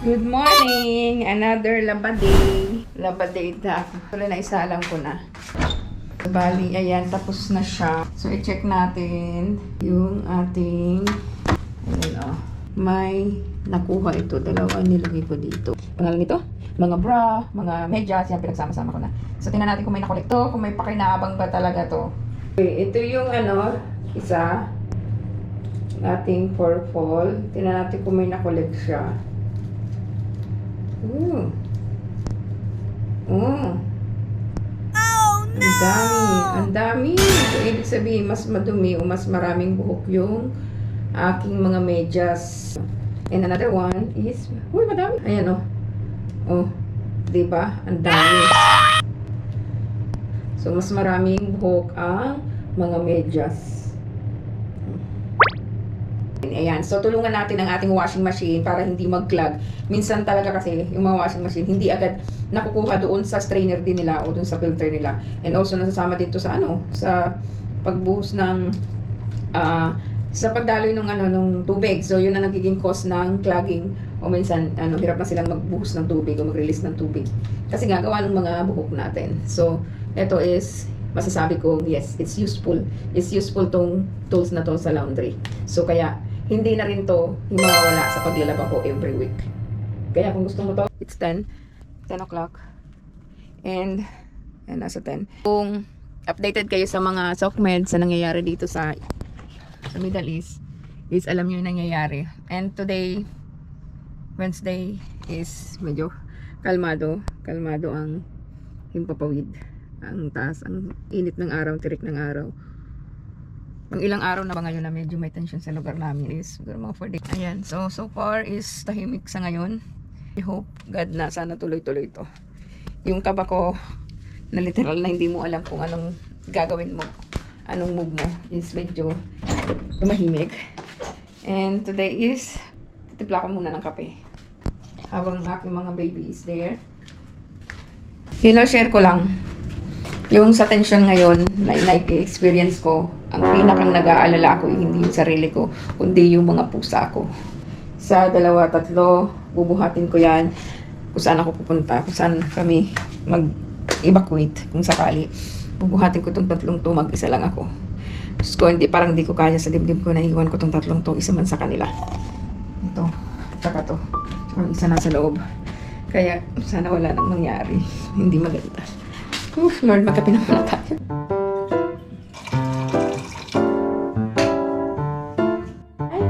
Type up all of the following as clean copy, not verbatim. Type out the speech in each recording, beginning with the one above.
Good morning! Another laba day. Laba day na. Tuloy na isalang ko na. Bali, ayan, tapos na siya. So, i-check natin yung ating, ayan may nakuha ito. Dalawa nilagay ko dito. Pangalan nito? Mga bra, mga medyas, yan, pinagsama-sama ko na. So, tingnan natin kung may nakolekto, kung may pakinabang ba talaga to. Okay, ito yung isa. Ating purple. Tingnan natin kung may nakolekt siya. Oh no! Ang dami. Ang dami. So, ibig sabihin, mas madumi o mas maraming buhok yung aking mga medyas. And another one is, uy, madami. Ayan, oh, diba? Ang dami. So, mas maraming buhok ang mga medyas. Ayan. So, tulungan natin ang ating washing machine para hindi mag-clog. Minsan talaga kasi, yung mga washing machine, hindi agad nakukuha doon sa strainer din nila o doon sa filter nila. And also, nasasama dito sa sa pagbuhos ng, sa pagdaloy ng tubig. So, yun ang nagiging cause ng clogging. O minsan, hirap na silang magbuhos ng tubig o mag-release ng tubig. Kasi nga, gawa ng mga buhok natin. So, ito is, masasabi ko, yes, it's useful. It's useful tong tools na to sa laundry. So, kaya, hindi na rin to mawawala sa paglalaba ko every week. Kaya kung gusto mo to, it's 10 o'clock. And nasa 10. Kung updated kayo sa mga sockmeds sa nangyayari dito sa Middle East, is alam nyo yung nangyayari. And today, Wednesday, is medyo kalmado ang himpapawid. Ang taas, ang init ng araw, tirik ng araw. Ang ilang araw na ba ngayon na medyo may tension sa lugar namin is siguro mga 4 days. Ayan, so far is tahimik sa ngayon. I hope God na sana tuloy-tuloy to. Yung kaba ko na literal na hindi mo alam kung anong gagawin mo, anong move mo, is medyo tumahimik. And today is titipla ko muna ng kape habang aking mga baby is there. Share ko lang yung sa tension ngayon na experience ko. Ang pinakang nag-aalala ko hindi yung sarili ko, kundi yung mga pusa ko. Sa 2-3, bubuhatin ko yan kung saan ako pupunta, kung saan kami mag-evacuate kung sakali. Bubuhatin ko itong 3 to, mag-isa lang ako. Diyos ko, parang hindi ko kaya sa dibdib ko na iwan ko itong 3 to, isa man sa kanila. Ito, tsaka to. Tsaka isa nasa loob. Kaya sana wala nang mangyari. Hindi maganda. Lord, magkape na muna tayo. Ay,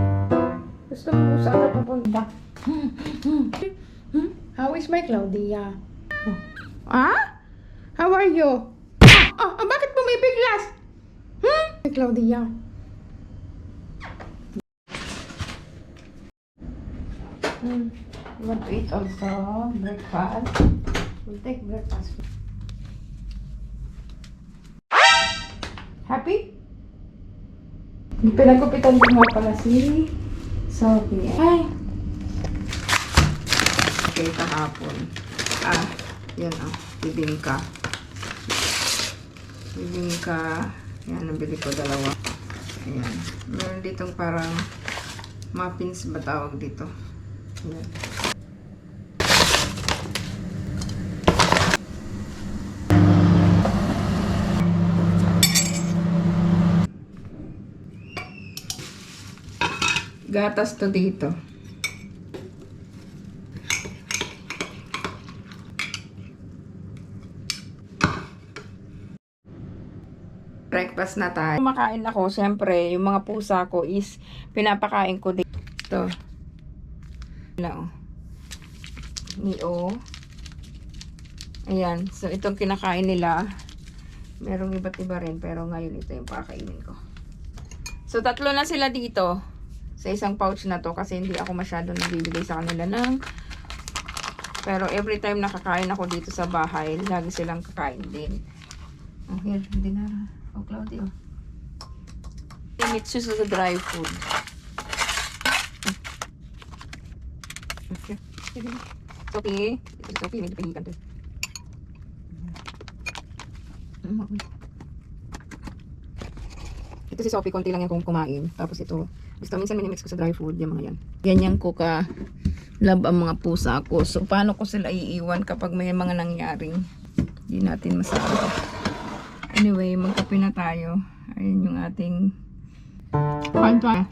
gusto mo saan ka pupunta? How is my Claudia? How are you? Bakit bumibiglas? My Claudia. You want to eat also breakfast? We'll take breakfast. Happy? Pinagupitan ko nga pala si Sophie. Ay! Okay, kahapon. Yan bibingka. Bibingka. Yan, nabili ko 2. Ayan. Meron ditong parang muffins ba tawag dito. Ayan. Gatas to dito. Breakfast na tayo. Kumakain ako, syempre, yung mga pusa ko is pinapakain ko dito. Nio. Ayan. So, itong kinakain nila. Merong iba't iba rin, pero ngayon ito yung pakainin ko. So, 3 na sila dito sa isang pouch na to kasi hindi ako masyado nagbibigay sa kanila ng, pero every time nakakain ako dito sa bahay, lagi silang kakain din. Here, hindi na. Claudia. Mix sa dry food. Okay. Sophie. Sophie, medyo pinikan to. Ito si Sophie, konti lang yan kung kumain. Tapos ito, basta minsan minimix ko sa dry food, yung mga yan. Ganyan ko love ang mga pusa ko. So, paano ko sila iiwan kapag may mga nangyaring hindi natin masabi. Anyway, magkape na tayo. Ayun yung ating kanta.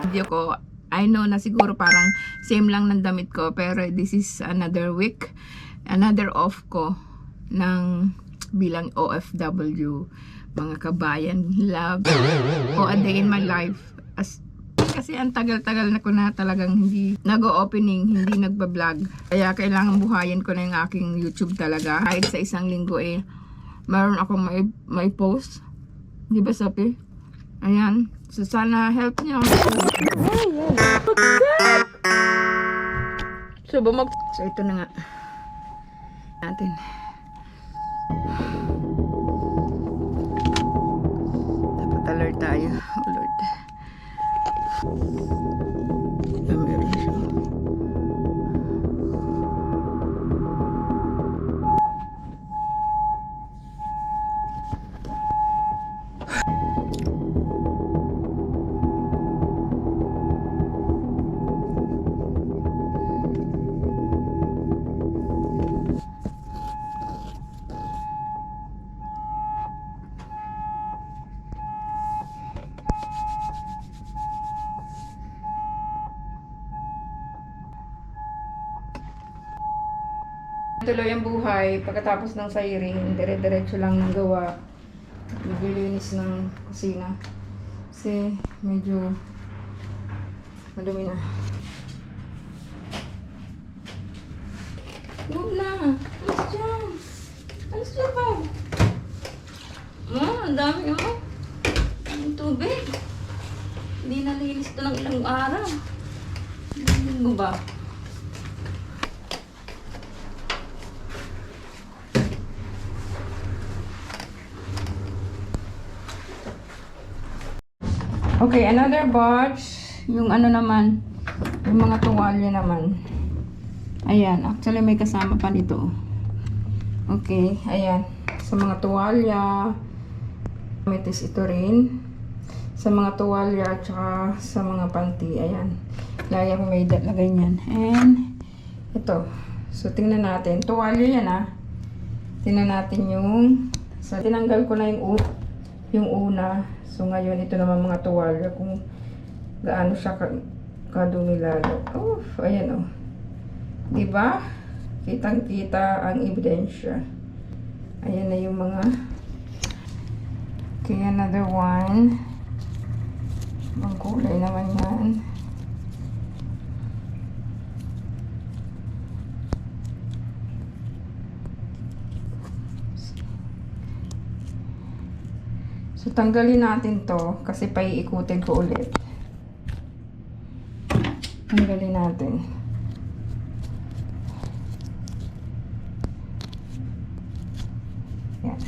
Video ko, I know na siguro parang same lang ng damit ko, pero this is another week, another off ko ng bilang OFW, mga kabayan, love, o a day in my life. Kasi ang tagal-tagal na ko na talagang hindi nag-opening, hindi nagba-vlog. Kaya kailangan buhayin ko na yung aking YouTube talaga. Kahit sa isang linggo meron akong may post. Di ba, Sophie? Ayan. So, sana help nyo. So, ito na nga. Natin. Dapat alert tayo. Oh, Lord. Meron siya. Tuloy ang buhay pagkatapos ng siring, dire-diretso lang ng gawa, naglilinis ng kusina kasi medyo madumi na. Huwag na! Alis dyan! Alis dyan pa! Ang dami ang tubig. Hindi nalinis ito ng ilang araw. Hindi mo ba? Okay, another batch. Yung ano naman, yung mga tuwalya naman. Ayan, actually may kasama pa nito. Okay, ayan. Sa mga tuwalya, metis ito rin. Sa mga tuwalya at saka sa mga panty. Ayan. Laya ko may lagay niyan. And ito. So, tingnan natin. Tuwalya yan Tingnan natin yung tinanggal ko na yung una. So, ngayon, ito naman mga tuwalya kung gaano siya kadumi lalo. Ayan Diba? Kitang-kita ang ebidensya. Ayan na yung mga. Okay, another one. Ang kulay naman yan. So, tanggalin natin to kasi paiikutin ko ulit. Tanggalin natin. Yan.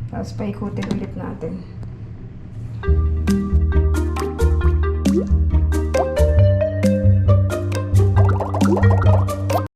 Tapos paikutin ulit natin.